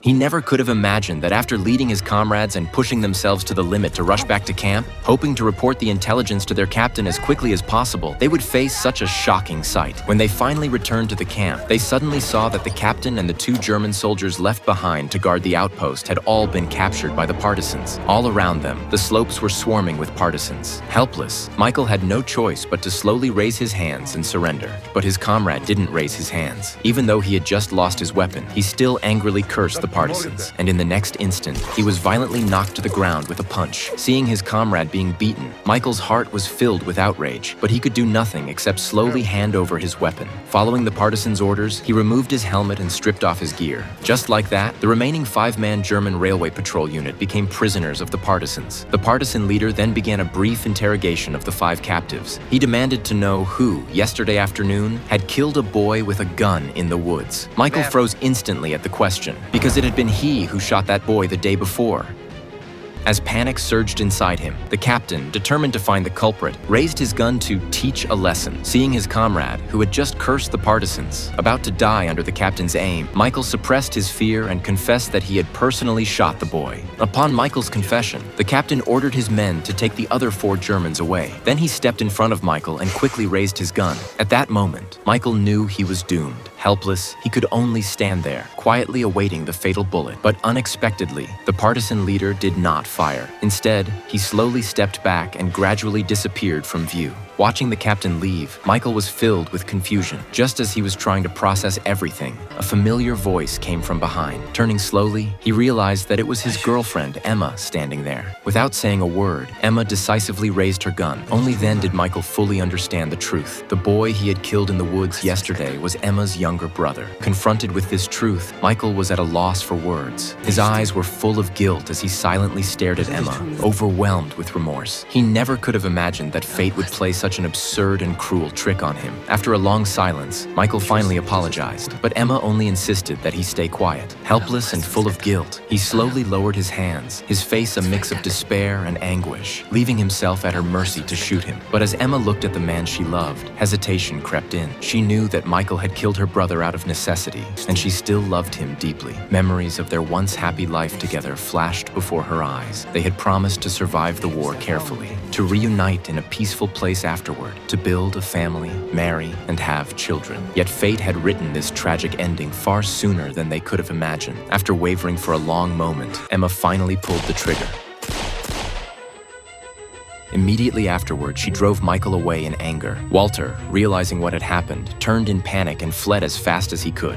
He never could have imagined that after leading his comrades and pushing themselves to the limit to rush back to camp, hoping to report the intelligence to their captain as quickly as possible, they would face such a shocking sight. When they finally returned to the camp, they suddenly saw that the captain and the 2 German soldiers left behind to guard the outpost had all been captured by the partisans. All around them, the slopes were swarming with partisans. Helpless, Michael had no choice but to slowly raise his hands and surrender. But his comrade didn't raise his hands. Even though he had just lost his weapon, he still angrily cursed the partisans, and in the next instant, he was violently knocked to the ground with a punch. Seeing his comrade being beaten, Michael's heart was filled with outrage, but he could do nothing except slowly hand over his weapon. Following the partisans' orders, he removed his helmet and stripped off his gear. Just like that, the remaining 5-man German railway patrol unit became prisoners of the partisans. The partisan leader then began a brief interrogation of the 5 captives. He demanded to know who, yesterday afternoon, had killed a boy with a gun in the woods. Michael froze instantly at the question, because it had been he who shot that boy the day before. As panic surged inside him, the captain, determined to find the culprit, raised his gun to teach a lesson. Seeing his comrade, who had just cursed the partisans, about to die under the captain's aim, Michael suppressed his fear and confessed that he had personally shot the boy. Upon Michael's confession, the captain ordered his men to take the other 4 Germans away. Then he stepped in front of Michael and quickly raised his gun. At that moment, Michael knew he was doomed. Helpless, he could only stand there, quietly awaiting the fatal bullet. But unexpectedly, the partisan leader did not fire. Instead, he slowly stepped back and gradually disappeared from view. Watching the captain leave, Michael was filled with confusion. Just as he was trying to process everything, a familiar voice came from behind. Turning slowly, he realized that it was his girlfriend, Emma, standing there. Without saying a word, Emma decisively raised her gun. Only then did Michael fully understand the truth. The boy he had killed in the woods yesterday was Emma's younger brother. Confronted with this truth, Michael was at a loss for words. His eyes were full of guilt as he silently stared at Emma, overwhelmed with remorse. He never could have imagined that fate would play such an absurd and cruel trick on him. After a long silence, Michael finally apologized, but Emma only insisted that he stay quiet. Helpless and full of guilt, he slowly lowered his hands, his face a mix of despair and anguish, leaving himself at her mercy to shoot him. But as Emma looked at the man she loved, hesitation crept in. She knew that Michael had killed her brother out of necessity, and she still loved him deeply. Memories of their once happy life together flashed before her eyes. They had promised to survive the war carefully, to reunite in a peaceful place afterward, to build a family, marry, and have children. Yet fate had written this tragic ending far sooner than they could have imagined. After wavering for a long moment, Emma finally pulled the trigger. Immediately afterward, she drove Michael away in anger. Walter, realizing what had happened, turned in panic and fled as fast as he could.